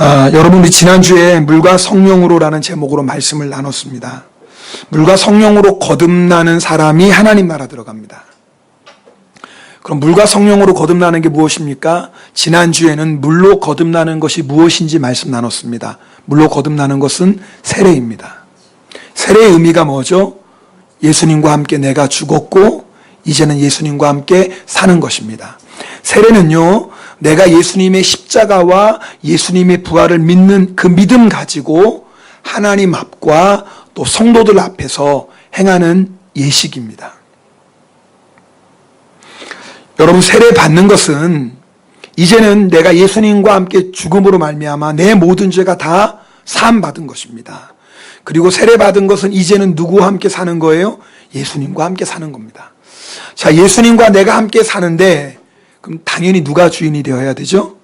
여러분, 우리 지난주에 물과 성령으로라는 제목으로 말씀을 나눴습니다. 물과 성령으로 거듭나는 사람이 하나님 나라 들어갑니다. 그럼 물과 성령으로 거듭나는 게 무엇입니까? 지난주에는 물로 거듭나는 것이 무엇인지 말씀 나눴습니다. 물로 거듭나는 것은 세례입니다. 세례의 의미가 뭐죠? 예수님과 함께 내가 죽었고 이제는 예수님과 함께 사는 것입니다. 세례는요, 내가 예수님의 십자가와 예수님의 부활을 믿는 그 믿음 가지고 하나님 앞과 또 성도들 앞에서 행하는 예식입니다. 여러분, 세례 받는 것은 이제는 내가 예수님과 함께 죽음으로 말미암아 내 모든 죄가 다 사함 받은 것입니다. 그리고 세례 받은 것은 이제는 누구와 함께 사는 거예요? 예수님과 함께 사는 겁니다. 자, 예수님과 내가 함께 사는데 그럼 당연히 누가 주인이 되어야 되죠?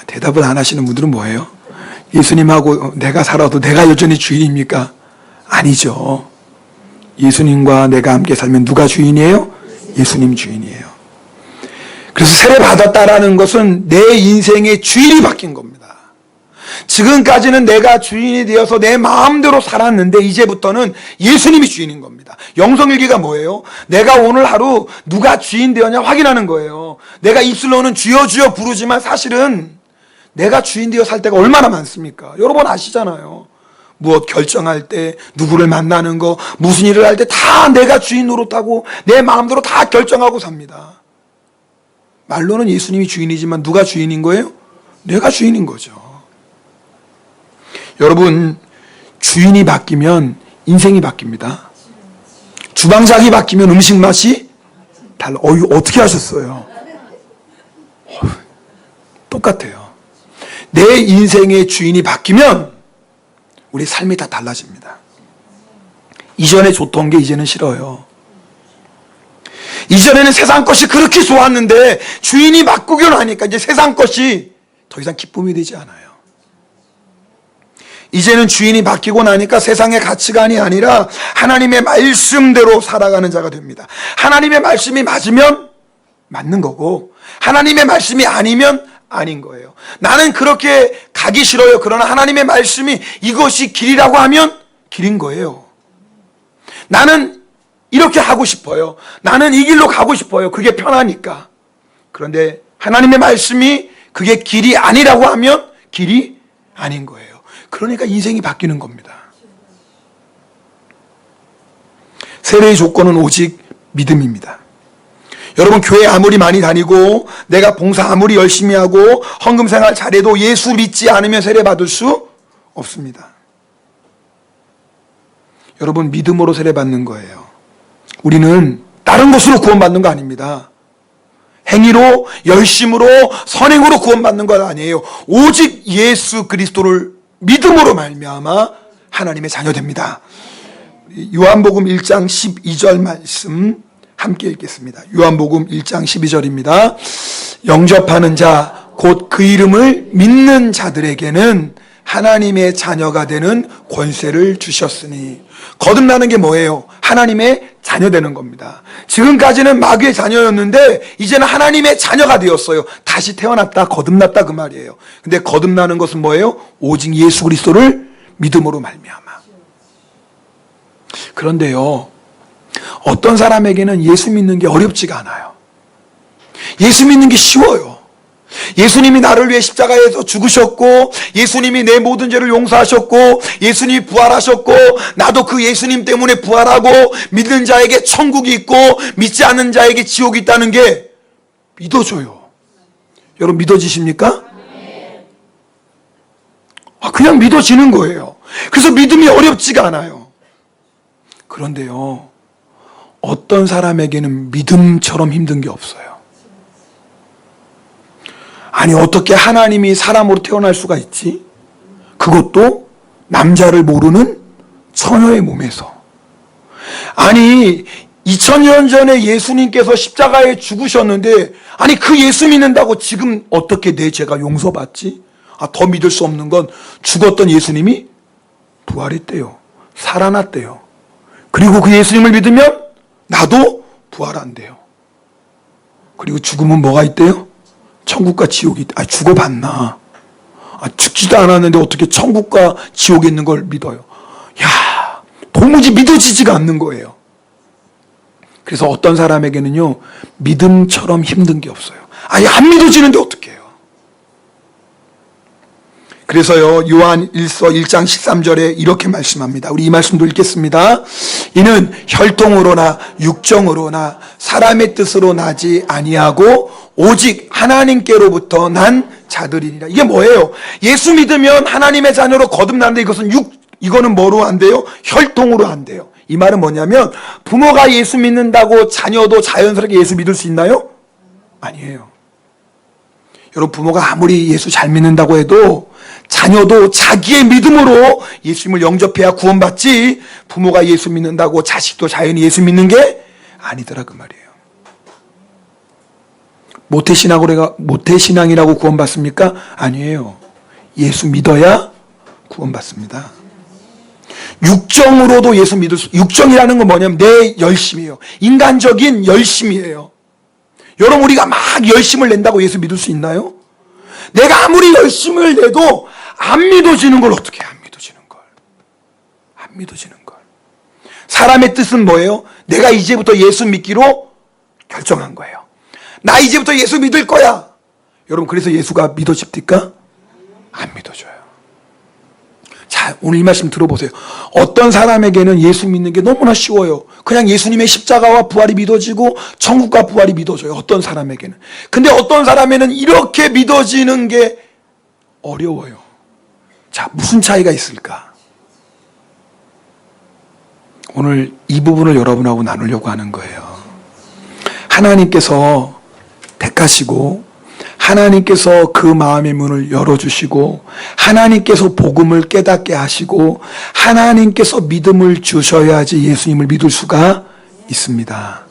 대답을 안 하시는 분들은 뭐예요? 예수님하고 내가 살아도 내가 여전히 주인입니까? 아니죠. 예수님과 내가 함께 살면 누가 주인이에요? 예수님 주인이에요. 그래서 세례 받았다라는 것은 내 인생의 주인이 바뀐 겁니다. 지금까지는 내가 주인이 되어서 내 마음대로 살았는데 이제부터는 예수님이 주인인 겁니다. 영성일기가 뭐예요? 내가 오늘 하루 누가 주인 되었냐 확인하는 거예요. 내가 입술로는 주여 주여 부르지만 사실은 내가 주인 되어 살 때가 얼마나 많습니까? 여러분 아시잖아요. 무엇 결정할 때, 누구를 만나는 거, 무슨 일을 할 때 다 내가 주인 노릇하고 내 마음대로 다 결정하고 삽니다. 말로는 예수님이 주인이지만 누가 주인인 거예요? 내가 주인인 거죠. 여러분, 주인이 바뀌면 인생이 바뀝니다. 주방장이 바뀌면 음식 맛이 달라. 어떻게 하셨어요? 똑같아요. 내 인생의 주인이 바뀌면 우리 삶이 다 달라집니다. 이전에 좋던 게 이제는 싫어요. 이전에는 세상 것이 그렇게 좋았는데 주인이 바꾸고 나니까 이제 세상 것이 더 이상 기쁨이 되지 않아요. 이제는 주인이 바뀌고 나니까 세상의 가치관이 아니라 하나님의 말씀대로 살아가는 자가 됩니다. 하나님의 말씀이 맞으면 맞는 거고 하나님의 말씀이 아니면 아닌 거예요. 나는 그렇게 가기 싫어요. 그러나 하나님의 말씀이 이것이 길이라고 하면 길인 거예요. 나는 이렇게 하고 싶어요. 나는 이 길로 가고 싶어요. 그게 편하니까. 그런데 하나님의 말씀이 그게 길이 아니라고 하면 길이 아닌 거예요. 그러니까 인생이 바뀌는 겁니다. 세례의 조건은 오직 믿음입니다. 여러분, 교회 아무리 많이 다니고 내가 봉사 아무리 열심히 하고 헌금 생활 잘해도 예수 믿지 않으면 세례 받을 수 없습니다. 여러분, 믿음으로 세례 받는 거예요. 우리는 다른 것으로 구원받는 거 아닙니다. 행위로, 열심으로, 선행으로 구원받는 것 아니에요. 오직 예수 그리스도를 믿음으로 말미암아 하나님의 자녀됩니다. 요한복음 1장 12절 말씀 함께 읽겠습니다. 요한복음 1장 12절입니다. 영접하는 자, 곧 그 이름을 믿는 자들에게는 하나님의 자녀가 되는 권세를 주셨으니. 거듭나는 게 뭐예요? 하나님의 자녀 되는 겁니다. 지금까지는 마귀의 자녀였는데 이제는 하나님의 자녀가 되었어요. 다시 태어났다, 거듭났다 그 말이에요. 근데 거듭나는 것은 뭐예요? 오직 예수 그리스도를 믿음으로 말미암아. 그런데요, 어떤 사람에게는 예수 믿는 게 어렵지가 않아요. 예수 믿는 게 쉬워요. 예수님이 나를 위해 십자가에서 죽으셨고 예수님이 내 모든 죄를 용서하셨고 예수님이 부활하셨고 나도 그 예수님 때문에 부활하고 믿는 자에게 천국이 있고 믿지 않는 자에게 지옥이 있다는 게 믿어져요. 여러분, 믿어지십니까? 그냥 믿어지는 거예요. 그래서 믿음이 어렵지가 않아요. 그런데요, 어떤 사람에게는 믿음처럼 힘든 게 없어요. 아니, 어떻게 하나님이 사람으로 태어날 수가 있지? 그것도 남자를 모르는 처녀의 몸에서. 아니, 2000년 전에 예수님께서 십자가에 죽으셨는데 아니, 그 예수 믿는다고 지금 어떻게 내 죄가 용서받지? 더 믿을 수 없는 건 죽었던 예수님이 부활했대요. 살아났대요. 그리고 그 예수님을 믿으면 나도 부활한대요. 그리고 죽으면 뭐가 있대요? 천국과 지옥이 죽어봤나? 죽지도 않았는데 어떻게 천국과 지옥에 있는 걸 믿어요? 야, 도무지 믿어지지가 않는 거예요. 그래서 어떤 사람에게는요, 믿음처럼 힘든 게 없어요. 아예 안 믿어지는데 어떡해요? 그래서요, 요한 1서 1장 13절에 이렇게 말씀합니다. 우리 이 말씀도 읽겠습니다. 이는 혈통으로나 육정으로나 사람의 뜻으로 나지 아니하고 오직 하나님께로부터 난 자들이니라. 이게 뭐예요? 예수 믿으면 하나님의 자녀로 거듭나는데 이거는 뭐로 안 돼요? 혈통으로 안 돼요. 이 말은 뭐냐면 부모가 예수 믿는다고 자녀도 자연스럽게 예수 믿을 수 있나요? 아니에요. 여러분, 부모가 아무리 예수 잘 믿는다고 해도 자녀도 자기의 믿음으로 예수님을 영접해야 구원받지, 부모가 예수 믿는다고 자식도 자연히 예수 믿는 게 아니더라 그 말이에요. 모태신앙이라고 구원받습니까? 아니에요. 예수 믿어야 구원받습니다. 육정으로도 예수 믿을 수, 육정이라는 건 뭐냐면 내 열심이에요. 인간적인 열심이에요. 여러분, 우리가 막 열심을 낸다고 예수 믿을 수 있나요? 내가 아무리 열심을 내도 안 믿어지는 걸 어떻게 안 믿어지는 걸? 안 믿어지는 걸. 사람의 뜻은 뭐예요? 내가 이제부터 예수 믿기로 결정한 거예요. 나 이제부터 예수 믿을 거야. 여러분, 그래서 예수가 믿어집니까? 안 믿어져요. 자, 오늘 이 말씀 들어보세요. 어떤 사람에게는 예수 믿는 게 너무나 쉬워요. 그냥 예수님의 십자가와 부활이 믿어지고 천국과 부활이 믿어져요. 어떤 사람에게는. 근데 어떤 사람에는 이렇게 믿어지는 게 어려워요. 자, 무슨 차이가 있을까? 오늘 이 부분을 여러분하고 나누려고 하는 거예요. 하나님께서 택하시고 하나님께서 그 마음의 문을 열어주시고 하나님께서 복음을 깨닫게 하시고 하나님께서 믿음을 주셔야지 예수님을 믿을 수가 있습니다.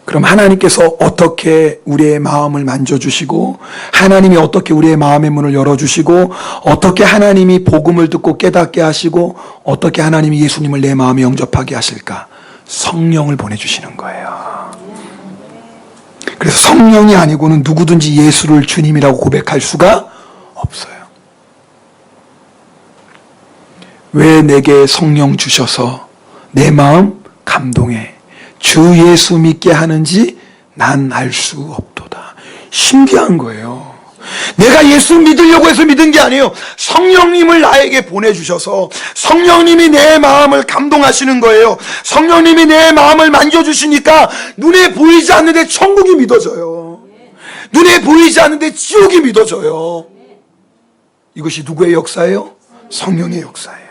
그럼 하나님께서 어떻게 우리의 마음을 만져주시고 하나님이 어떻게 우리의 마음의 문을 열어주시고 어떻게 하나님이 복음을 듣고 깨닫게 하시고 어떻게 하나님이 예수님을 내 마음에 영접하게 하실까? 성령을 보내주시는 거예요. 그래서 성령이 아니고는 누구든지 예수를 주님이라고 고백할 수가 없어요. 왜 내게 성령 주셔서 내 마음 감동해 주 예수 믿게 하는지 난 알 수 없도다. 신기한 거예요. 내가 예수 믿으려고 해서 믿은 게 아니에요. 성령님을 나에게 보내주셔서 성령님이 내 마음을 감동하시는 거예요. 성령님이 내 마음을 만져주시니까 눈에 보이지 않는데 천국이 믿어져요. 눈에 보이지 않는데 지옥이 믿어져요. 이것이 누구의 역사예요? 성령의 역사예요.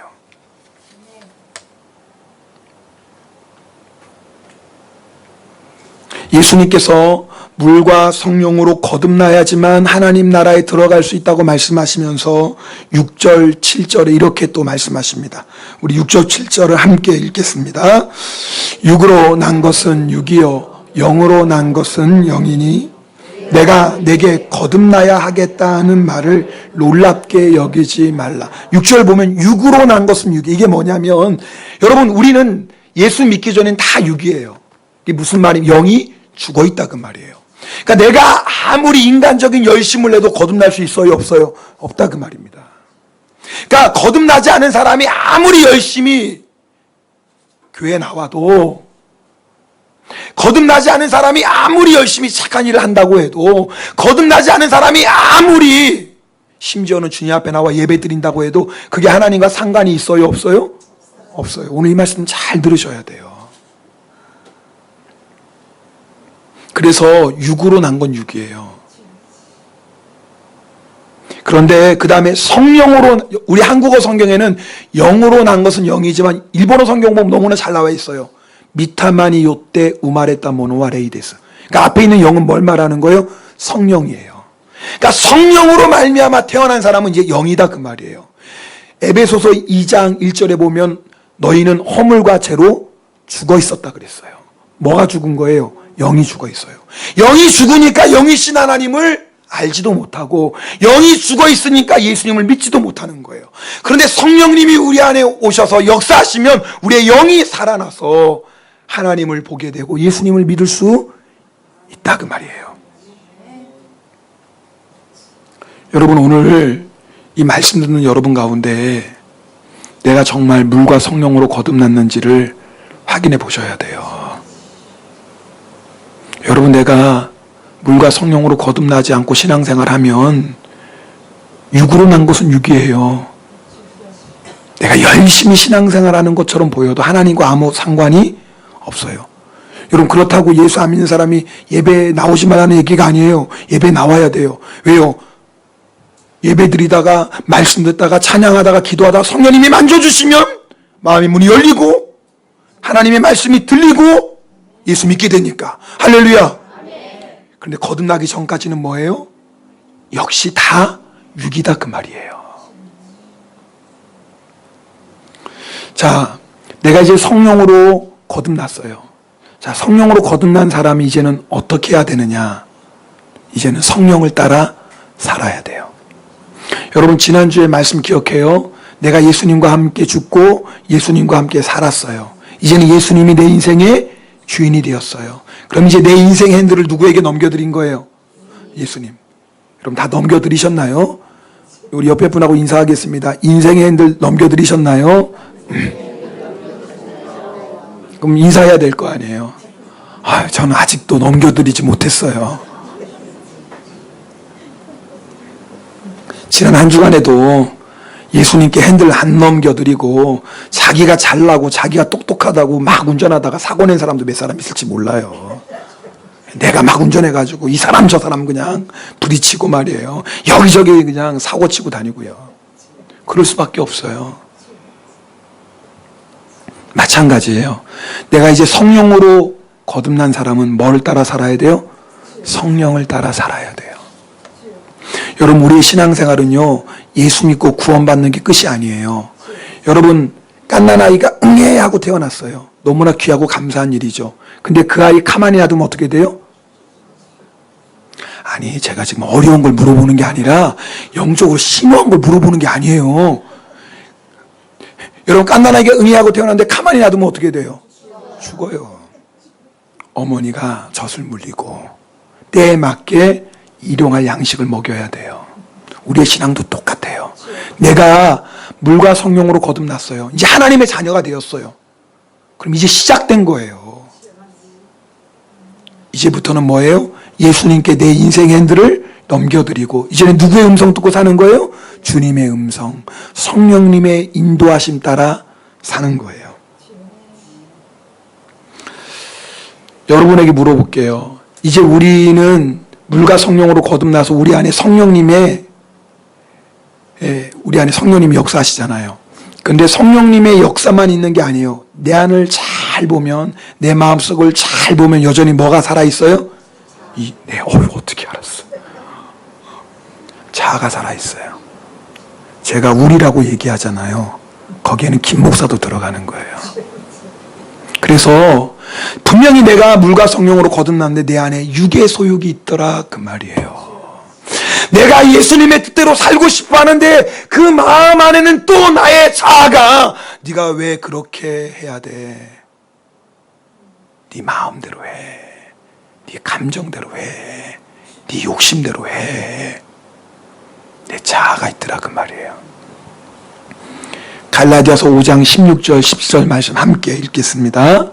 예수님께서 물과 성령으로 거듭나야지만 하나님 나라에 들어갈 수 있다고 말씀하시면서 6절, 7절에 이렇게 또 말씀하십니다. 우리 6절, 7절을 함께 읽겠습니다. 육으로 난 것은 육이요 영으로 난 것은 영이니 내가 내게 거듭나야 하겠다는 말을 놀랍게 여기지 말라. 6절 보면 육으로 난 것은 육이. 이게 뭐냐면 여러분, 우리는 예수 믿기 전엔 다 육이에요. 이게 무슨 말이에요? 영이 죽어있다 그 말이에요. 그러니까 내가 아무리 인간적인 열심을 내도 거듭날 수 있어요? 없어요? 없다 그 말입니다. 그러니까 거듭나지 않은 사람이 아무리 열심히 교회에 나와도, 거듭나지 않은 사람이 아무리 열심히 착한 일을 한다고 해도, 거듭나지 않은 사람이 아무리 심지어는 주님 앞에 나와 예배 드린다고 해도 그게 하나님과 상관이 있어요? 없어요? 없어요. 오늘 이 말씀 잘 들으셔야 돼요. 그래서 육으로 난 건 육이에요. 그런데 그 다음에 성령으로, 우리 한국어 성경에는 영으로 난 것은 영이지만 일본어 성경 보면 너무나 잘 나와 있어요. 미타마니 요때 우마레타 모노와 레이데스. 그러니까 앞에 있는 영은 뭘 말하는 거예요? 성령이에요. 그러니까 성령으로 말미암아 태어난 사람은 이제 영이다 그 말이에요. 에베소서 2장 1절에 보면 너희는 허물과 죄로 죽어 있었다 그랬어요. 뭐가 죽은 거예요? 영이 죽어 있어요. 영이 죽으니까 영이신 하나님을 알지도 못하고 영이 죽어 있으니까 예수님을 믿지도 못하는 거예요. 그런데 성령님이 우리 안에 오셔서 역사하시면 우리의 영이 살아나서 하나님을 보게 되고 예수님을 믿을 수 있다 그 말이에요. 여러분, 오늘 이 말씀 듣는 여러분 가운데 내가 정말 물과 성령으로 거듭났는지를 확인해 보셔야 돼요. 여러분, 내가 물과 성령으로 거듭나지 않고 신앙생활하면 육으로 난 것은 육이에요. 내가 열심히 신앙생활하는 것처럼 보여도 하나님과 아무 상관이 없어요. 여러분, 그렇다고 예수 안 믿는 사람이 예배에 나오지 말라는 얘기가 아니에요. 예배에 나와야 돼요. 왜요? 예배 드리다가 말씀 듣다가 찬양하다가 기도하다가 성령님이 만져주시면 마음의 문이 열리고 하나님의 말씀이 들리고 예수 믿게 되니까. 할렐루야. 그런데 거듭나기 전까지는 뭐예요? 역시 다 육이다 그 말이에요. 자, 내가 이제 성령으로 거듭났어요. 자, 성령으로 거듭난 사람이 이제는 어떻게 해야 되느냐? 이제는 성령을 따라 살아야 돼요. 여러분, 지난주에 말씀 기억해요? 내가 예수님과 함께 죽고 예수님과 함께 살았어요. 이제는 예수님이 내 인생의 주인이 되었어요. 그럼 이제 내 인생의 핸들을 누구에게 넘겨드린 거예요? 예수님. 여러분, 다 넘겨드리셨나요? 우리 옆에 분하고 인사하겠습니다. 인생의 핸들 넘겨드리셨나요? 그럼 인사해야 될 거 아니에요. 저는 아직도 넘겨드리지 못했어요. 지난 한 주간에도 예수님께 핸들 안 넘겨드리고 자기가 잘나고 자기가 똑똑하다고 막 운전하다가 사고 낸 사람도 몇 사람 있을지 몰라요. 내가 막 운전해가지고 이 사람 저 사람 그냥 부딪히고 말이에요. 여기저기 그냥 사고 치고 다니고요. 그럴 수밖에 없어요. 마찬가지예요. 내가 이제 성령으로 거듭난 사람은 뭘 따라 살아야 돼요? 성령을 따라 살아야 돼요. 여러분, 우리의 신앙생활은요, 예수 믿고 구원받는 게 끝이 아니에요. 여러분, 갓난 아이가 응애 하고 태어났어요. 너무나 귀하고 감사한 일이죠. 근데 그 아이 가만히 놔두면 어떻게 돼요? 아니, 제가 지금 어려운 걸 물어보는 게 아니라 영적으로 심오한 걸 물어보는 게 아니에요. 여러분, 갓난아이가 응애하고 태어났는데 가만히 놔두면 어떻게 돼요? 죽어요. 어머니가 젖을 물리고 때에 맞게 일용할 양식을 먹여야 돼요. 우리의 신앙도 똑같아요. 내가 물과 성령으로 거듭났어요. 이제 하나님의 자녀가 되었어요. 그럼 이제 시작된 거예요. 이제부터는 뭐예요? 예수님께 내 인생 핸들을 넘겨드리고 이제는 누구의 음성 듣고 사는 거예요? 주님의 음성, 성령님의 인도하심 따라 사는 거예요. 여러분에게 물어볼게요. 이제 우리는 물과 성령으로 거듭나서 우리 안에 성령님이 역사하시잖아요. 근데 성령님의 역사만 있는 게 아니에요. 내 안을 잘 보면, 내 마음속을 잘 보면 여전히 뭐가 살아있어요? 어떻게 알았어? 자아가 살아있어요. 제가 우리라고 얘기하잖아요. 거기에는 김 목사도 들어가는 거예요. 그래서 분명히 내가 물과 성령으로 거듭났는데 내 안에 육의 소욕이 있더라 그 말이에요. 내가 예수님의 뜻대로 살고 싶어 하는데 그 마음 안에는 또 나의 자아가 네가 왜 그렇게 해야 돼? 네 마음대로 해. 네 감정대로 해. 네 욕심대로 해. 내 자아가 있더라 그 말이에요. 갈라디아서 5장 16절 17절 말씀 함께 읽겠습니다.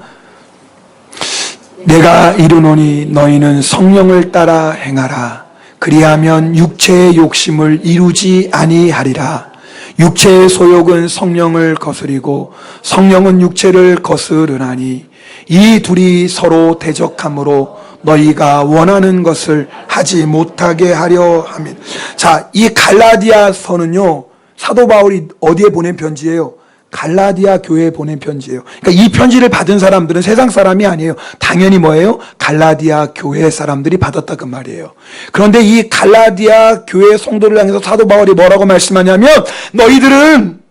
내가 이르노니 너희는 성령을 따라 행하라. 그리하면 육체의 욕심을 이루지 아니하리라. 육체의 소욕은 성령을 거스리고 성령은 육체를 거스르나니 이 둘이 서로 대적하므로 너희가 원하는 것을 하지 못하게 하려 함이라. 자, 이 갈라디아서는요, 사도 바울이 어디에 보낸 편지예요? 갈라디아 교회에 보낸 편지예요. 그러니까 이 편지를 받은 사람들은 세상 사람이 아니에요. 당연히 뭐예요? 갈라디아 교회 사람들이 받았다 그 말이에요. 그런데 이 갈라디아 교회 성도를 향해서 사도 바울이 뭐라고 말씀하냐면 너희들은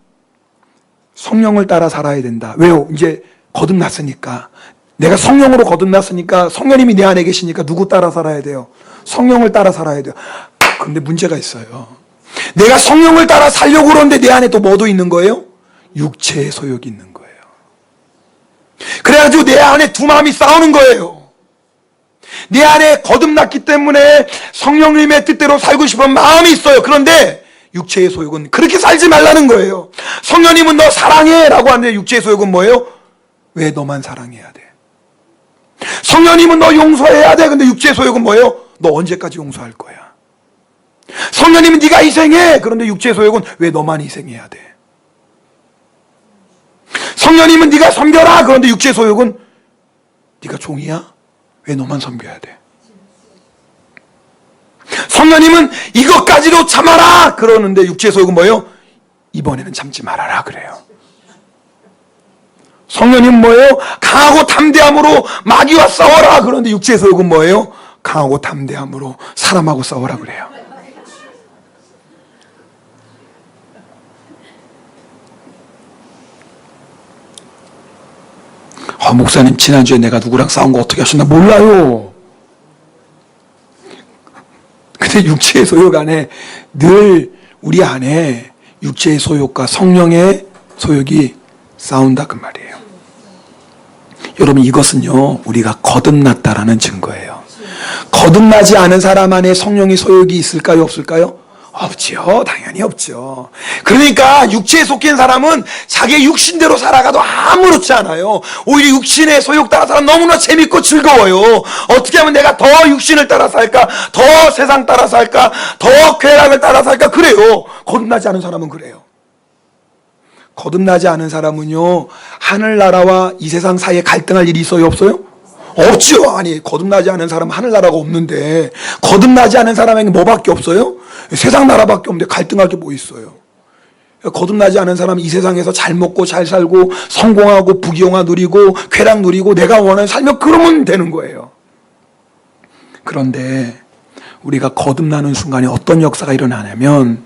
성령을 따라 살아야 된다. 왜요? 이제 거듭났으니까. 내가 성령으로 거듭났으니까 성령님이 내 안에 계시니까 누구 따라 살아야 돼요? 성령을 따라 살아야 돼요. 그런데 문제가 있어요. 내가 성령을 따라 살려고 그러는데 내 안에 또 뭐도 있는 거예요? 육체의 소욕이 있는 거예요. 그래가지고 내 안에 두 마음이 싸우는 거예요. 내 안에 거듭났기 때문에 성령님의 뜻대로 살고 싶은 마음이 있어요. 그런데 육체의 소욕은 그렇게 살지 말라는 거예요. 성령님은 너 사랑해 라고 하는데 육체의 소욕은 뭐예요? 왜 너만 사랑해야 돼? 성령님은 너 용서해야 돼. 근데 육체의 소욕은 뭐예요? 너 언제까지 용서할 거야? 성령님은 네가 희생해. 그런데 육체의 소욕은 왜 너만 희생해야 돼? 성령님은 네가 섬겨라. 그런데 육체의 소욕은 네가 종이야? 왜 너만 섬겨야 돼? 성령님은 이것까지도 참아라. 그러는데 육체의 소욕은 뭐예요? 이번에는 참지 말아라 그래요. 성령님은 뭐예요? 강하고 담대함으로 마귀와 싸워라. 그런데 육체의 소욕은 뭐예요? 강하고 담대함으로 사람하고 싸워라 그래요. 목사님 지난주에 내가 누구랑 싸운 거 어떻게 하셨나 몰라요. 근데 육체의 소욕 안에 늘 우리 안에 육체의 소욕과 성령의 소욕이 싸운다 그 말이에요. 여러분 이것은요 우리가 거듭났다라는 증거예요. 거듭나지 않은 사람 안에 성령의 소욕이 있을까요 없을까요? 없죠. 당연히 없죠. 그러니까 육체에 속한 사람은 자기의 육신대로 살아가도 아무렇지 않아요. 오히려 육신의 소욕 따라 살아 너무나 재밌고 즐거워요. 어떻게 하면 내가 더 육신을 따라 살까? 더 세상 따라 살까? 더 쾌락을 따라 살까? 그래요. 거듭나지 않은 사람은 그래요. 거듭나지 않은 사람은요 하늘나라와 이 세상 사이에 갈등할 일이 있어요 없어요? 없죠. 아니 거듭나지 않은 사람은 하늘나라가 없는데 거듭나지 않은 사람에게 뭐밖에 없어요? 세상 나라밖에 없는데 갈등할 게 뭐 있어요? 거듭나지 않은 사람은 이 세상에서 잘 먹고 잘 살고 성공하고 부귀영화 누리고 쾌락 누리고 내가 원하는 살면 그러면 되는 거예요. 그런데 우리가 거듭나는 순간에 어떤 역사가 일어나냐면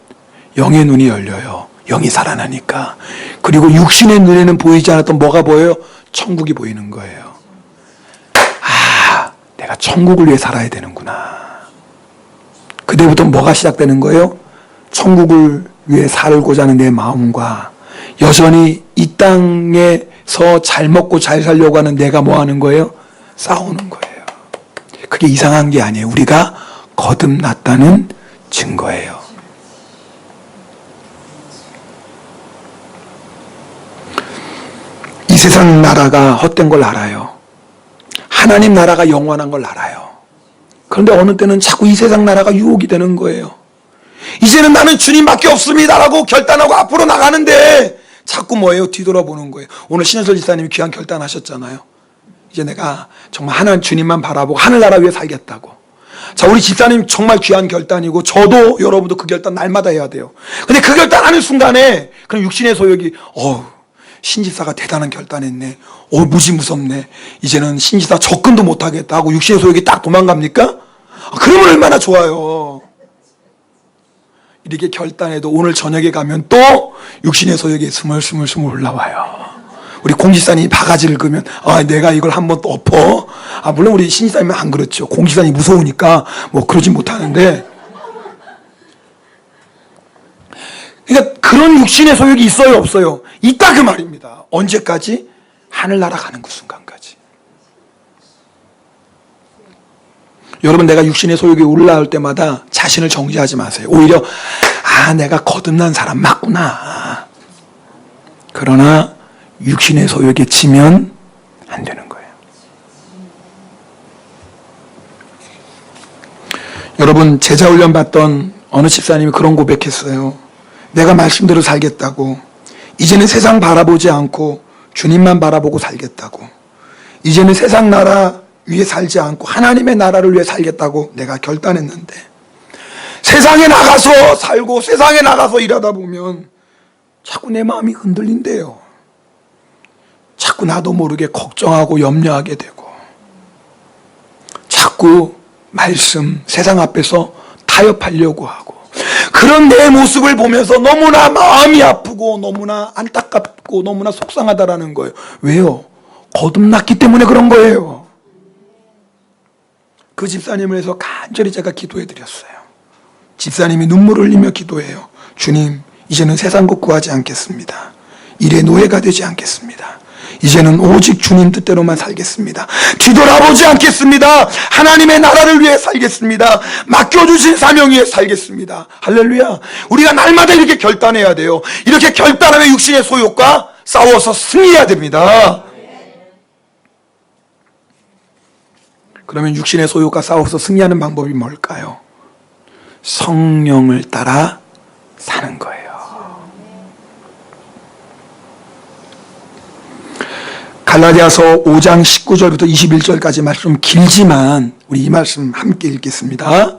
영의 눈이 열려요. 영이 살아나니까. 그리고 육신의 눈에는 보이지 않았던 뭐가 보여요? 천국이 보이는 거예요. 아, 내가 천국을 위해 살아야 되는구나. 그때부터 뭐가 시작되는 거예요? 천국을 위해 살고자 하는 내 마음과 여전히 이 땅에서 잘 먹고 잘 살려고 하는 내가 뭐 하는 거예요? 싸우는 거예요. 그게 이상한 게 아니에요. 우리가 거듭났다는 증거예요. 이 세상 나라가 헛된 걸 알아요. 하나님 나라가 영원한 걸 알아요. 그런데 어느 때는 자꾸 이 세상 나라가 유혹이 되는 거예요. 이제는 나는 주님밖에 없습니다라고 결단하고 앞으로 나가는데 자꾸 뭐예요? 뒤돌아보는 거예요. 오늘 신현설 지사님이 귀한 결단하셨잖아요. 이제 내가 정말 하나님 주님만 바라보고 하늘나라 위해 살겠다고. 자, 우리 집사님 정말 귀한 결단이고 저도 여러분도 그 결단 날마다 해야 돼요. 근데 그 결단하는 순간에 그럼 육신의 소욕이 신지사가 대단한 결단했네. 무지 무섭네. 이제는 신지사 접근도 못하겠다 하고 육신의 소욕이 딱 도망갑니까? 그러면 얼마나 좋아요. 이렇게 결단해도 오늘 저녁에 가면 또 육신의 소욕이 스물스물 올라와요. 우리 공지사님이 바가지를 끄면 내가 이걸 한번 또 엎어. 물론 우리 신지사님은 안 그렇죠. 공지사님이 무서우니까 뭐 그러진 못하는데, 그러니까 그런 육신의 소욕이 있어요 없어요? 있다 그 말입니다. 언제까지? 하늘나라 가는 그 순간까지. 여러분 내가 육신의 소욕이 올라올 때마다 자신을 정죄하지 마세요. 오히려 내가 거듭난 사람 맞구나. 그러나 육신의 소욕에 치면 안 되는 거예요. 여러분 제자훈련 받던 어느 집사님이 그런 고백했어요. 내가 말씀대로 살겠다고. 이제는 세상 바라보지 않고 주님만 바라보고 살겠다고. 이제는 세상 나라 위에 살지 않고 하나님의 나라를 위해 살겠다고 내가 결단했는데 세상에 나가서 살고 세상에 나가서 일하다 보면 자꾸 내 마음이 흔들린대요. 자꾸 나도 모르게 걱정하고 염려하게 되고 자꾸 말씀 세상 앞에서 타협하려고 하고 그런 내 모습을 보면서 너무나 마음이 아프고 너무나 안타깝고 너무나 속상하다라는 거예요. 왜요? 거듭났기 때문에 그런 거예요. 그 집사님을 위해서 간절히 제가 기도해 드렸어요. 집사님이 눈물을 흘리며 기도해요. 주님, 이제는 세상 것 구하지 않겠습니다. 일의 노예가 되지 않겠습니다. 이제는 오직 주님 뜻대로만 살겠습니다. 뒤돌아보지 않겠습니다. 하나님의 나라를 위해 살겠습니다. 맡겨주신 사명 위해 살겠습니다. 할렐루야. 우리가 날마다 이렇게 결단해야 돼요. 이렇게 결단하면 육신의 소욕과 싸워서 승리해야 됩니다. 그러면 육신의 소욕과 싸워서 승리하는 방법이 뭘까요? 성령을 따라 사는 거예요. 갈라디아서 5장 19절부터 21절까지 말씀 길지만 우리 이 말씀 함께 읽겠습니다.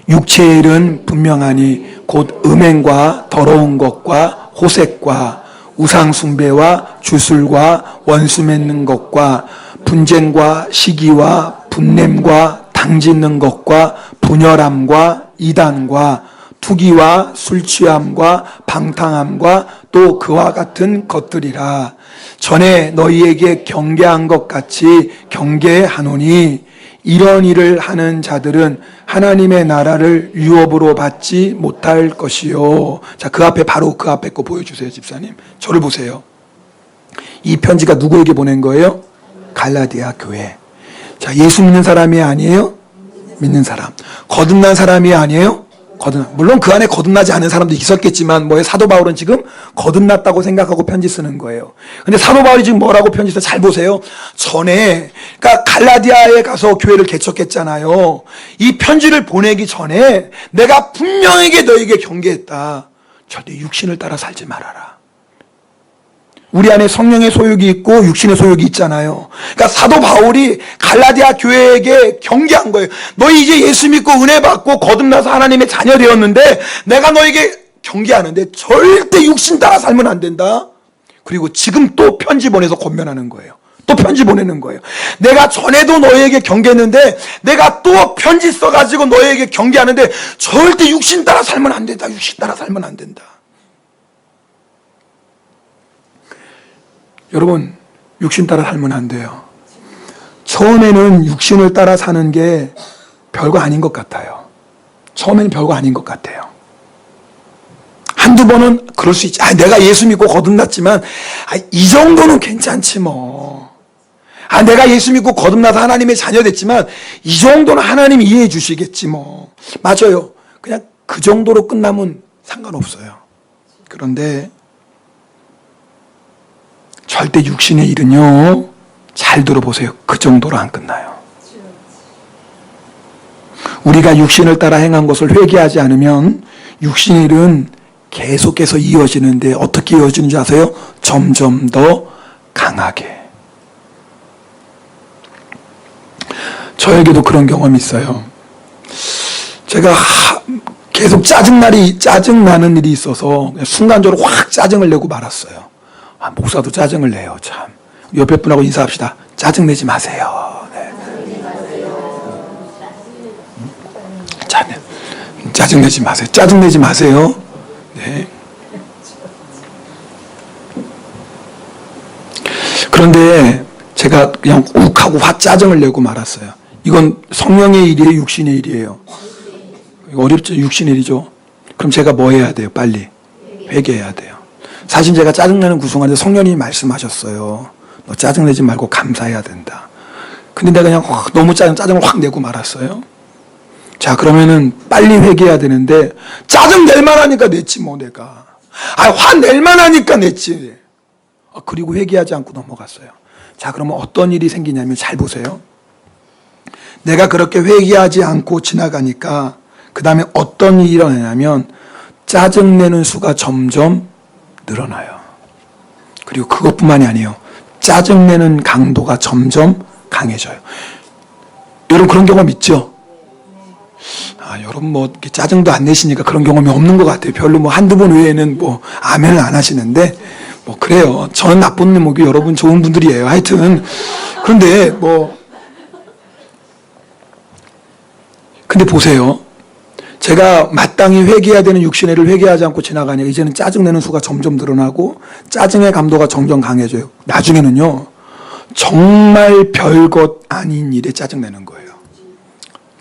육체의 일은 분명하니 곧 음행과 더러운 것과 호색과 우상숭배와 주술과 원수 맺는 것과 분쟁과 시기와 분냄과 당짓는 것과 분열함과 이단과 투기와 술취함과 방탕함과 또 그와 같은 것들이라. 전에 너희에게 경계한 것 같이 경계하노니 이런 일을 하는 자들은 하나님의 나라를 유업으로 받지 못할 것이요. 자, 그 앞에 바로 그 앞에 거 보여주세요. 집사님 저를 보세요. 이 편지가 누구에게 보낸 거예요? 갈라디아 교회. 자, 예수 믿는 사람이 아니에요? 믿는 사람. 거듭난 사람이 아니에요? 물론 그 안에 거듭나지 않은 사람도 있었겠지만 사도 바울은 지금 거듭났다고 생각하고 편지 쓰는 거예요. 근데 사도 바울이 지금 뭐라고 편지 써? 잘 보세요. 전에 그러니까 갈라디아에 가서 교회를 개척했잖아요. 이 편지를 보내기 전에 내가 분명하게 너에게 경계했다. 절대 육신을 따라 살지 말아라. 우리 안에 성령의 소욕이 있고 육신의 소욕이 있잖아요. 그러니까 사도 바울이 갈라디아 교회에게 경계한 거예요. 너희 이제 예수 믿고 은혜 받고 거듭나서 하나님의 자녀 되었는데 내가 너에게 경계하는데 절대 육신 따라 살면 안 된다. 그리고 지금 또 편지 보내서 권면하는 거예요. 또 편지 보내는 거예요. 내가 전에도 너에게 경계했는데 내가 또 편지 써가지고 너에게 경계하는데 절대 육신 따라 살면 안 된다. 육신 따라 살면 안 된다. 여러분, 육신 따라 살면 안 돼요. 처음에는 육신을 따라 사는 게 별거 아닌 것 같아요. 처음에는 별거 아닌 것 같아요. 한두 번은 그럴 수 있지. 내가 예수 믿고 거듭났지만 이 정도는 괜찮지 뭐. 내가 예수 믿고 거듭나서 하나님의 자녀 됐지만 이 정도는 하나님이 이해해 주시겠지 뭐. 맞아요. 그냥 그 정도로 끝나면 상관없어요. 그런데 절대 육신의 일은요, 잘 들어보세요. 그 정도로 안 끝나요. 우리가 육신을 따라 행한 것을 회개하지 않으면 육신의 일은 계속해서 이어지는데 어떻게 이어지는지 아세요? 점점 더 강하게. 저에게도 그런 경험이 있어요. 제가 계속 짜증나는 일이 있어서 순간적으로 확 짜증을 내고 말았어요. 목사도 짜증을 내요. 참. 옆에 분하고 인사합시다. 짜증내지 마세요. 네. 짜증내지 마세요. 짜증내지 마세요. 네. 그런데 제가 그냥 욱하고 확 짜증을 내고 말았어요. 이건 성령의 일이에요? 육신의 일이에요? 어렵죠? 육신의 일이죠. 그럼 제가 뭐 해야 돼요? 빨리 회개해야 돼요. 사실 제가 짜증내는 구성하는데 성령님이 말씀하셨어요. 너 짜증내지 말고 감사해야 된다. 근데 내가 그냥 너무 짜증을 확 내고 말았어요. 자, 그러면은 빨리 회개해야 되는데 짜증 낼 만하니까 냈지 뭐 내가. 화낼 만하니까 냈지. 그리고 회개하지 않고 넘어갔어요. 자, 그러면 어떤 일이 생기냐면 잘 보세요. 내가 그렇게 회개하지 않고 지나가니까 그 다음에 어떤 일이 일어나냐면 짜증내는 수가 점점 늘어나요. 그리고 그것뿐만이 아니에요. 짜증내는 강도가 점점 강해져요. 여러분 그런 경험 있죠? 여러분 이렇게 짜증도 안 내시니까 그런 경험이 없는 것 같아요. 별로 한두 번 외에는 아멘을 안 하시는데 그래요. 저는 나쁜 놈이고 여러분 좋은 분들이에요. 하여튼 그런데 근데 보세요. 제가 마땅히 회개해야 되는 육신의 일을 회개하지 않고 지나가니까 이제는 짜증내는 수가 점점 늘어나고 짜증의 감도가 점점 강해져요. 나중에는요, 정말 별것 아닌 일에 짜증내는 거예요.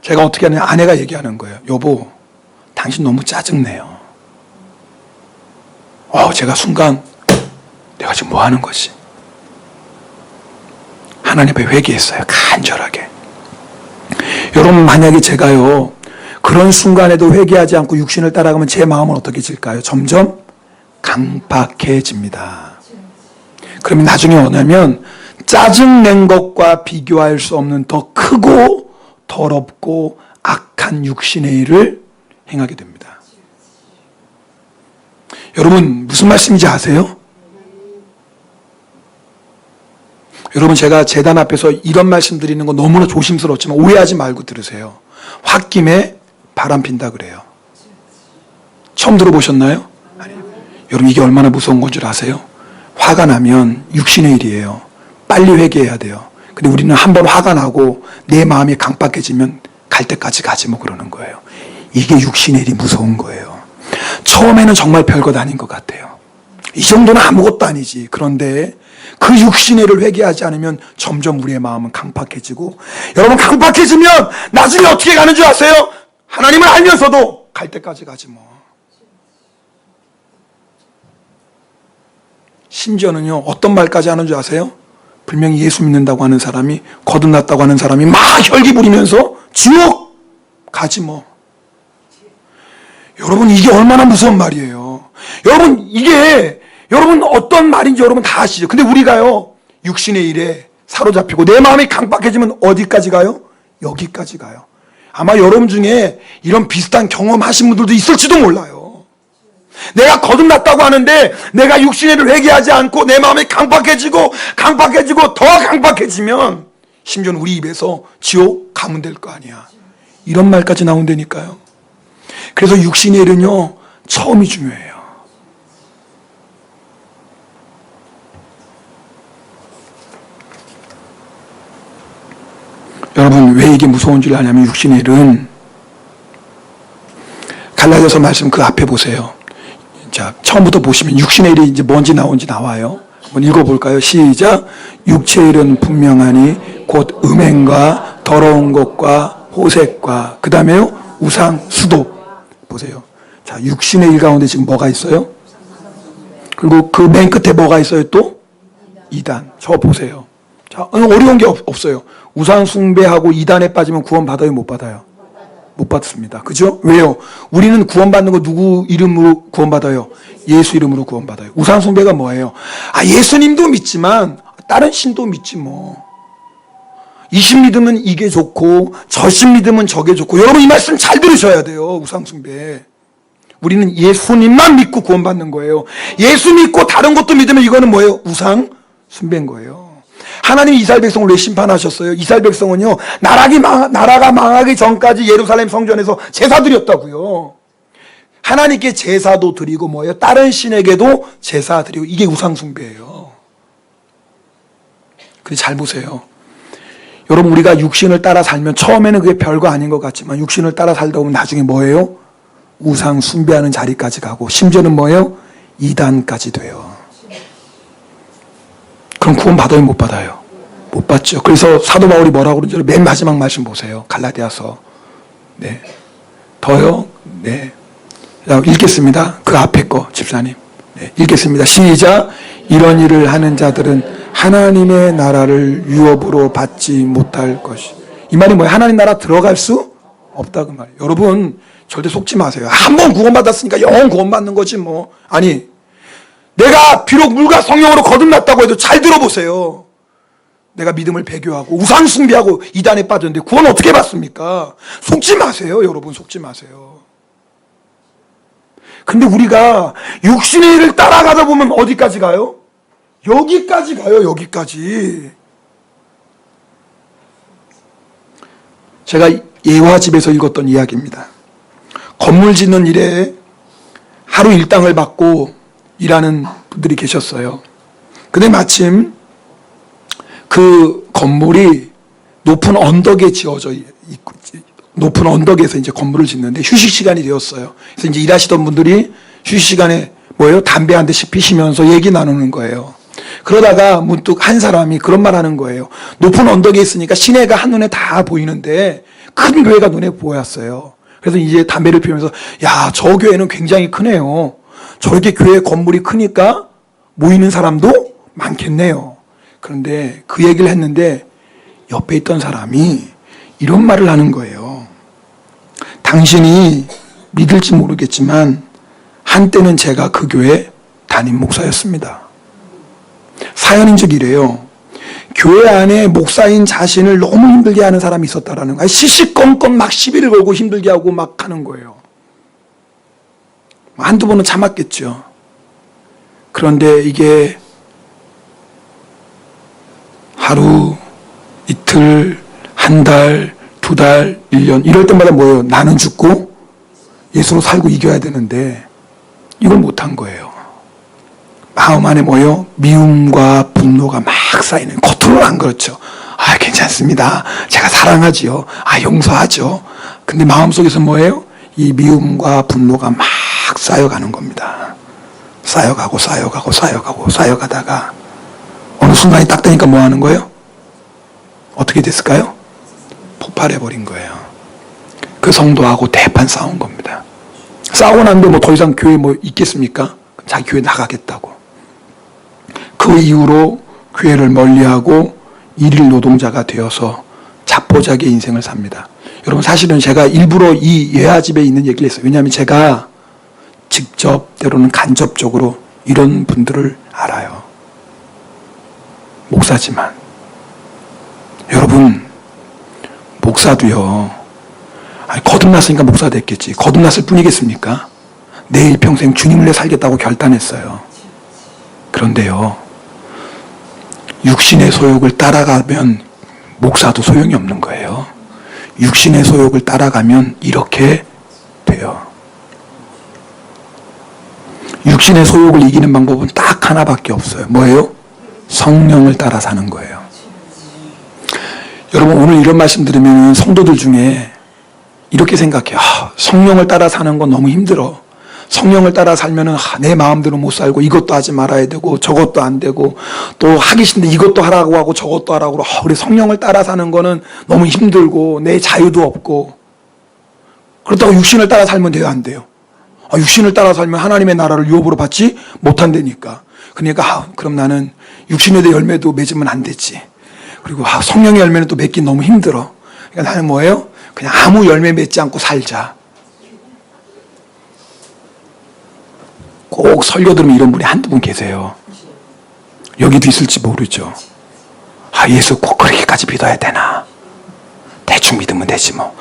제가 어떻게 하냐, 아내가 얘기하는 거예요. 여보, 당신 너무 짜증내요. 제가 순간 내가 지금 뭐 하는 거지? 하나님 앞에 회개했어요. 간절하게. 여러분, 만약에 제가요 그런 순간에도 회개하지 않고 육신을 따라가면 제 마음은 어떻게 질까요? 점점 강박해집니다. 그러면 나중에 뭐냐면 짜증낸 것과 비교할 수 없는 더 크고 더럽고 악한 육신의 일을 행하게 됩니다. 여러분, 무슨 말씀인지 아세요? 여러분, 제가 재단 앞에서 이런 말씀 드리는 거 너무나 조심스럽지만 오해하지 말고 들으세요. 홧김에 바람 핀다 그래요. 처음 들어보셨나요? 아니요. 여러분, 이게 얼마나 무서운 건 줄 아세요? 화가 나면 육신의 일이에요. 빨리 회개해야 돼요. 근데 우리는 한번 화가 나고 내 마음이 강박해지면 갈 때까지 가지 뭐 그러는 거예요. 이게 육신의 일이 무서운 거예요. 처음에는 정말 별것 아닌 것 같아요. 이 정도는 아무것도 아니지. 그런데 그 육신의 일을 회개하지 않으면 점점 우리의 마음은 강박해지고, 여러분, 강박해지면 나중에 어떻게 가는 줄 아세요? 하나님을 알면서도 갈 때까지 가지 뭐. 심지어는요, 어떤 말까지 하는 줄 아세요? 분명히 예수 믿는다고 하는 사람이, 거듭났다고 하는 사람이 막 혈기 부리면서 지옥 가지 뭐. 여러분, 이게 얼마나 무서운 말이에요. 여러분, 이게 여러분 어떤 말인지 여러분 다 아시죠? 근데 우리가요 육신의 일에 사로잡히고 내 마음이 강박해지면 어디까지 가요? 여기까지 가요. 아마 여러분 중에 이런 비슷한 경험하신 분들도 있을지도 몰라요. 내가 거듭났다고 하는데 내가 육신의 일을 회개하지 않고 내 마음이 강박해지고 더 강박해지면 심지어는 우리 입에서 지옥 가면 될 거 아니야. 이런 말까지 나온다니까요. 그래서 육신의 일은요 처음이 중요해요. 여러분, 왜 이게 무서운 줄 아냐면 육신의 일은, 갈라디아서 말씀 그 앞에 보세요. 자, 처음부터 보시면 육신의 일이 이제 뭔지 나온지 나와요. 한번 읽어볼까요? 시작. 육체의 일은 분명하니 곧 음행과 더러운 것과 호색과 그 다음에요 우상, 수도. 보세요. 자, 육신의 일 가운데 지금 뭐가 있어요? 그리고 그 맨 끝에 뭐가 있어요 또? 이단. 저 보세요. 자, 어려운 게 없어요. 우상 숭배하고 이단에 빠지면 구원 받아요, 못 받아요? 못 받습니다. 그죠? 왜요? 우리는 구원받는 거 누구 이름으로 구원받아요? 예수 이름으로 구원받아요. 우상 숭배가 뭐예요? 아, 예수님도 믿지만 다른 신도 믿지 뭐. 이 신 믿으면 이게 좋고 저 신 믿으면 저게 좋고. 여러분, 이 말씀 잘 들으셔야 돼요. 우상 숭배. 우리는 예수님만 믿고 구원받는 거예요. 예수 믿고 다른 것도 믿으면 이거는 뭐예요? 우상 숭배인 거예요. 하나님이 이스라엘 백성을 왜 심판하셨어요? 이스라엘 백성은요 나라가 망하기 전까지 예루살렘 성전에서 제사 드렸다고요. 하나님께 제사도 드리고 뭐예요? 다른 신에게도 제사 드리고. 이게 우상 숭배예요. 그래서 잘 보세요. 여러분, 우리가 육신을 따라 살면 처음에는 그게 별거 아닌 것 같지만 육신을 따라 살다 보면 나중에 뭐예요? 우상 숭배하는 자리까지 가고 심지어는 뭐예요? 이단까지 돼요. 그럼 구원 받아요, 못 받아요? 못 받죠. 그래서 사도 바울이 뭐라고 그러는지 맨 마지막 말씀 보세요. 갈라디아서. 네. 더요? 네. 자, 읽겠습니다. 그 앞에 거, 집사님. 네. 읽겠습니다. 시작. 이런 일을 하는 자들은 하나님의 나라를 유업으로 받지 못할 것이. 이 말이 뭐예요? 하나님 나라 들어갈 수 없다 그 말이에요. 여러분, 절대 속지 마세요. 한 번 구원받았으니까 영원 구원받는 거지 뭐. 아니, 내가 비록 물과 성령으로 거듭났다고 해도 잘 들어보세요. 내가 믿음을 배교하고 우상 숭배하고 이단에 빠졌는데 구원 어떻게 받습니까? 속지 마세요, 여러분. 속지 마세요. 근데 우리가 육신의 일을 따라가다 보면 어디까지 가요? 여기까지 가요, 여기까지. 제가 예화집에서 읽었던 이야기입니다. 건물 짓는 일에 하루 일당을 받고 일하는 분들이 계셨어요. 근데 마침 그 건물이 높은 언덕에 지어져 있고, 높은 언덕에서 이제 건물을 짓는데 휴식 시간이 되었어요. 그래서 이제 일하시던 분들이 휴식 시간에 뭐예요? 담배 한 대씩 피시면서 얘기 나누는 거예요. 그러다가 문득 한 사람이 그런 말 하는 거예요. 높은 언덕에 있으니까 시내가 한눈에 다 보이는데 큰 교회가 눈에 보였어요. 그래서 이제 담배를 피우면서, 야, 저 교회는 굉장히 크네요. 저렇게 교회 건물이 크니까 모이는 사람도 많겠네요. 그런데 그 얘기를 했는데 옆에 있던 사람이 이런 말을 하는 거예요. 당신이 믿을지 모르겠지만 한때는 제가 그 교회 담임 목사였습니다. 사연인즉 이래요. 교회 안에 목사인 자신을 너무 힘들게 하는 사람이 있었다라는 거예요. 시시껌껌 막 시비를 걸고 힘들게 하고 막 하는 거예요. 한두 번은 참았겠죠. 그런데 이게 하루, 이틀, 한 달, 두 달, 1년 이럴 때마다 뭐예요? 나는 죽고 예수로 살고 이겨야 되는데 이걸 못한 거예요. 마음 안에 뭐예요? 미움과 분노가 막 쌓이는, 겉으로는 안 그렇죠. 아, 괜찮습니다. 제가 사랑하지요. 아, 용서하죠. 근데 마음속에서 뭐예요? 이 미움과 분노가 막 쌓여가는 겁니다. 쌓여가고 쌓여가고 쌓여가고 쌓여가다가 어느 순간이 딱 되니까 뭐 하는 거예요? 어떻게 됐을까요? 폭발해버린 거예요. 그 성도하고 대판 싸운 겁니다. 싸우고 난데 뭐 더 이상 교회 뭐 있겠습니까? 자기 교회 나가겠다고. 그 이후로 교회를 멀리하고 일일 노동자가 되어서 자포자기의 인생을 삽니다. 여러분, 사실은 제가 일부러 이 예화집에 있는 얘기를 했어요. 왜냐하면 제가 직접 때로는 간접적으로 이런 분들을 알아요. 목사지만 여러분, 목사도요, 아니, 거듭났으니까 목사 됐겠지. 거듭났을 뿐이겠습니까? 내일 평생 주님을 위해 살겠다고 결단했어요. 그런데요, 육신의 소욕을 따라가면 목사도 소용이 없는 거예요. 육신의 소욕을 따라가면 이렇게 돼요. 육신의 소욕을 이기는 방법은 딱 하나밖에 없어요. 뭐예요? 성령을 따라 사는 거예요. 여러분, 오늘 이런 말씀 들으면 성도들 중에 이렇게 생각해요. 아, 성령을 따라 사는 건 너무 힘들어. 성령을 따라 살면은 내 마음대로 못 살고 이것도 하지 말아야 되고 저것도 안 되고 또 하기 싫은데 이것도 하라고 하고 저것도 하라고 하고, 우리 성령을 따라 사는 거는 너무 힘들고 내 자유도 없고, 그렇다고 육신을 따라 살면 돼요, 안 돼요? 아, 육신을 따라 살면 하나님의 나라를 유업으로 받지 못한다니까. 그러니까 그럼 나는 육신에 대한 열매도 맺으면 안 되지. 그리고 성령의 열매는 또 맺기 너무 힘들어. 그러니까 나는 뭐예요? 그냥 아무 열매 맺지 않고 살자. 꼭 설교 들으면 이런 분이 한두 분 계세요. 여기도 있을지 모르죠. 아, 예수 꼭 그렇게까지 믿어야 되나? 대충 믿으면 되지 뭐.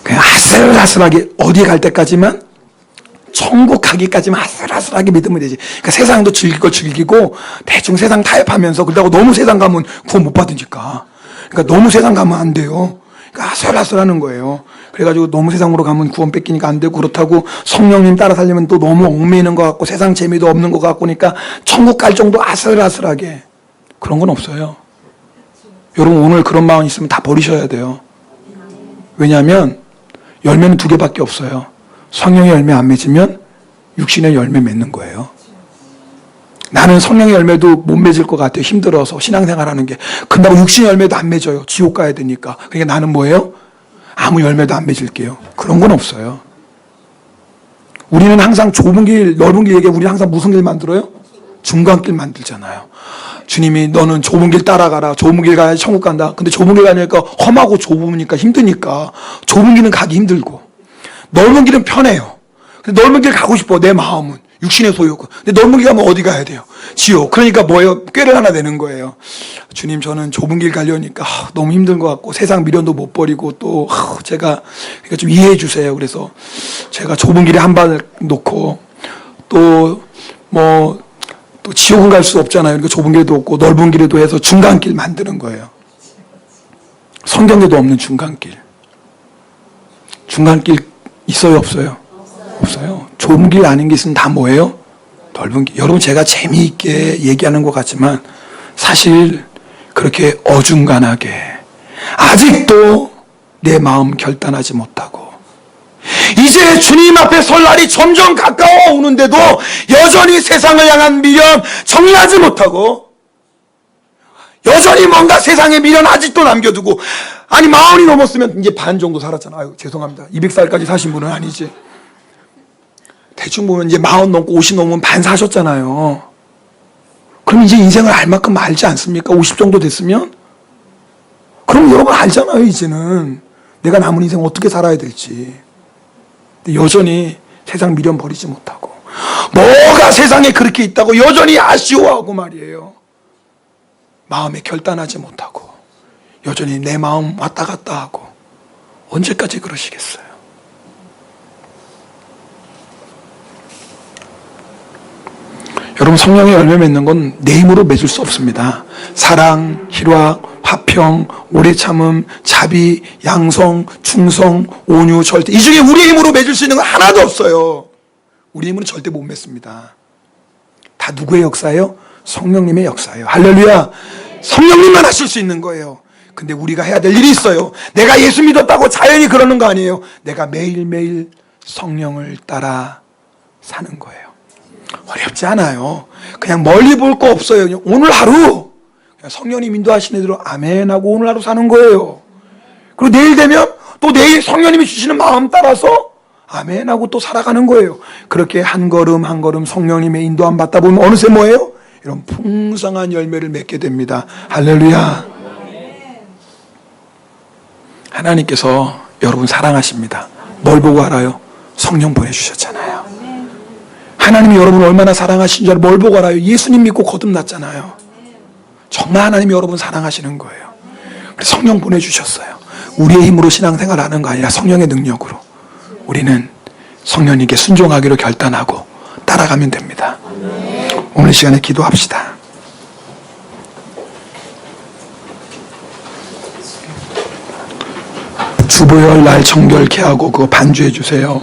그냥 아슬아슬하게 어디 갈 때까지만, 천국 가기까지만 아슬아슬하게 믿으면 되지. 그러니까 세상도 즐길 거 즐기고 대충 세상 타협하면서, 그러다가 너무 세상 가면 구원 못 받으니까. 그러니까 너무 세상 가면 안 돼요. 그러니까 아슬아슬하는 거예요. 그래가지고 너무 세상으로 가면 구원 뺏기니까 안 되고, 그렇다고 성령님 따라 살려면 또 너무 얽매이는 것 같고 세상 재미도 없는 것 같고, 그러니까 천국 갈 정도 아슬아슬하게. 그런 건 없어요. 여러분, 오늘 그런 마음 있으면 다 버리셔야 돼요. 왜냐하면 열매는 두 개밖에 없어요. 성령의 열매 안 맺으면 육신의 열매 맺는 거예요. 나는 성령의 열매도 못 맺을 것 같아요. 힘들어서 신앙생활하는 게. 근다고 육신의 열매도 안 맺어요. 지옥 가야 되니까. 그러니까 나는 뭐예요? 아무 열매도 안 맺을게요. 그런 건 없어요. 우리는 항상 좁은 길, 넓은 길 얘기해. 우리는 항상 무슨 길 만들어요? 중간길 만들잖아요. 주님이 너는 좁은 길 따라가라. 좁은 길 가야 천국 간다. 근데 좁은 길 가니까 험하고 좁으니까 힘드니까 좁은 길은 가기 힘들고, 넓은 길은 편해요. 근데 넓은 길 가고 싶어, 내 마음은. 육신의 소욕. 근데 넓은 길 가면 어디 가야 돼요? 지옥. 그러니까 뭐예요? 꾀를 하나 내는 거예요. 주님, 저는 좁은 길 가려니까 너무 힘든 것 같고 세상 미련도 못 버리고 또 제가 그러니까 좀 이해해 주세요. 그래서 제가 좁은 길에 한 발을 놓고 또 지옥은 갈 수 없잖아요. 그러니까 좁은 길도 없고 넓은 길에도 해서 중간길 만드는 거예요. 성경에도 없는 중간길. 중간길 있어요, 없어요? 없어요. 좁은 길 아닌 것은 다 뭐예요? 넓은 길. 여러분, 제가 재미있게 얘기하는 것 같지만 사실 그렇게 어중간하게 아직도 내 마음 결단하지 못하고, 이제 주님 앞에 설 날이 점점 가까워 오는데도 여전히 세상을 향한 미련 정리하지 못하고, 여전히 뭔가 세상의 미련 아직도 남겨두고, 아니 마흔이 넘었으면 이제 반 정도 살았잖아. 아유, 죄송합니다. 200살까지 사신 분은 아니지. 대충 보면 이제 40 넘고 50 넘으면 반 사셨잖아요. 그럼 이제 인생을 알 만큼 알지 않습니까? 50 정도 됐으면? 그럼 여러분 알잖아요, 이제는. 내가 남은 인생 어떻게 살아야 될지. 근데 여전히 세상 미련 버리지 못하고, 뭐가 세상에 그렇게 있다고 여전히 아쉬워하고 말이에요. 마음에 결단하지 못하고, 여전히 내 마음 왔다 갔다 하고, 언제까지 그러시겠어요? 여러분, 성령의 열매 맺는 건 내 힘으로 맺을 수 없습니다. 사랑, 희락, 화평, 오래 참음, 자비, 양성, 충성, 온유, 절대, 이 중에 우리의 힘으로 맺을 수 있는 건 하나도 없어요. 우리 힘으로 절대 못 맺습니다. 다 누구의 역사예요? 성령님의 역사예요. 할렐루야. 성령님만 하실 수 있는 거예요. 근데 우리가 해야 될 일이 있어요. 내가 예수 믿었다고 자연히 그러는 거 아니에요. 내가 매일매일 성령을 따라 사는 거예요. 어렵지 않아요. 그냥 멀리 볼 거 없어요. 그냥 오늘 하루 그냥 성령님 인도하시는 대로 아멘 하고 오늘 하루 사는 거예요. 그리고 내일 되면 또 내일 성령님이 주시는 마음 따라서 아멘 하고 또 살아가는 거예요. 그렇게 한 걸음 한 걸음 성령님의 인도함 받다 보면 어느새 뭐예요? 이런 풍성한 열매를 맺게 됩니다. 할렐루야. 하나님께서 여러분 사랑하십니다. 뭘 보고 알아요? 성령 보내주셨잖아요. 하나님이 여러분을 얼마나 사랑하신 줄 뭘 보고 알아요? 예수님 믿고 거듭났잖아요. 정말 하나님이 여러분 사랑하시는 거예요. 그래서 성령 보내주셨어요. 우리의 힘으로 신앙생활을 하는 거 아니라 성령의 능력으로 우리는 성령님께 순종하기로 결단하고 따라가면 됩니다. 오늘 시간에 기도합시다. 주보혈 날 정결케 하고 그거 반주해 주세요.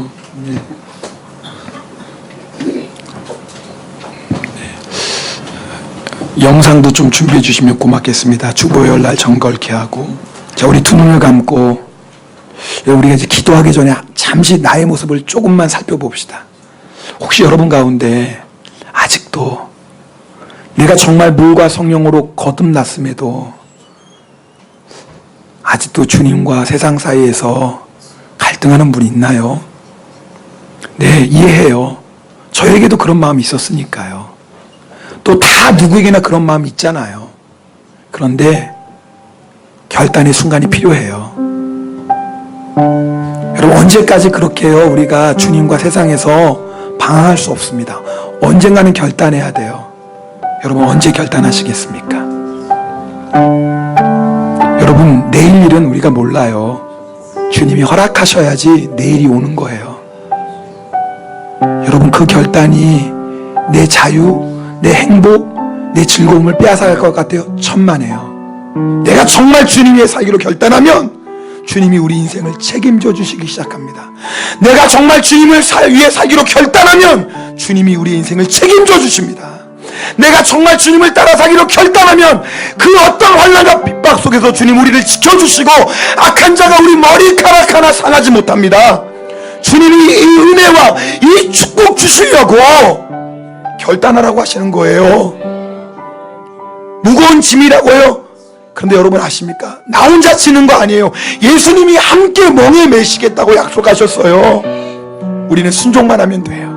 영상도 좀 준비해 주시면 고맙겠습니다. 주보혈 날 정결케 하고. 자, 우리 두 눈을 감고 우리가 이제 기도하기 전에 잠시 나의 모습을 조금만 살펴봅시다. 혹시 여러분 가운데 아직도 내가 정말 물과 성령으로 거듭났음에도 아직도 주님과 세상 사이에서 갈등하는 분이 있나요? 네, 이해해요. 저에게도 그런 마음이 있었으니까요. 또 다 누구에게나 그런 마음이 있잖아요. 그런데 결단의 순간이 필요해요. 여러분, 언제까지 그렇게 해요? 우리가 주님과 세상에서 방황할 수 없습니다. 언젠가는 결단해야 돼요. 여러분, 언제 결단하시겠습니까? 여러분, 내일 일은 우리가 몰라요. 주님이 허락하셔야지 내일이 오는 거예요. 여러분, 그 결단이 내 자유, 내 행복, 내 즐거움을 빼앗아갈 것 같아요. 천만에요. 내가 정말 주님 위해 살기로 결단하면 주님이 우리 인생을 책임져 주시기 시작합니다. 내가 정말 주님을 위해 살기로 결단하면 주님이 우리 인생을 책임져 주십니다. 내가 정말 주님을 따라 살기로 결단하면 그 어떤 환난과 핍박 속에서 주님 우리를 지켜주시고 악한 자가 우리 머리카락 하나 상하지 못합니다. 주님이 이 은혜와 이 축복 주시려고 결단하라고 하시는 거예요. 무거운 짐이라고요? 그런데 여러분 아십니까? 나 혼자 지는 거 아니에요. 예수님이 함께 멍에 매시겠다고 약속하셨어요. 우리는 순종만 하면 돼요.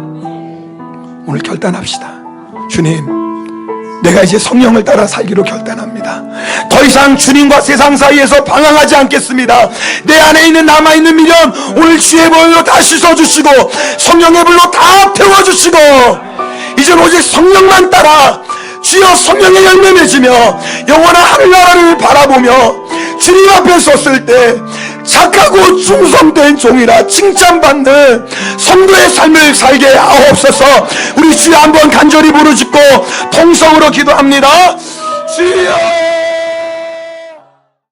오늘 결단합시다. 주님, 내가 이제 성령을 따라 살기로 결단합니다. 더 이상 주님과 세상 사이에서 방황하지 않겠습니다. 내 안에 있는 남아있는 미련 오늘 주의 보혈로 다 씻어주시고 성령의 불로 다 태워주시고 이젠 오직 성령만 따라 주여 성령의 열매 맺으며 영원한 하늘나라를 바라보며 주님 앞에 섰을 때 착하고 충성된 종이라 칭찬받는 성도의 삶을 살게 하옵소서. 우리 주여 한번 간절히 부르짖고 통성으로 기도합니다. 주여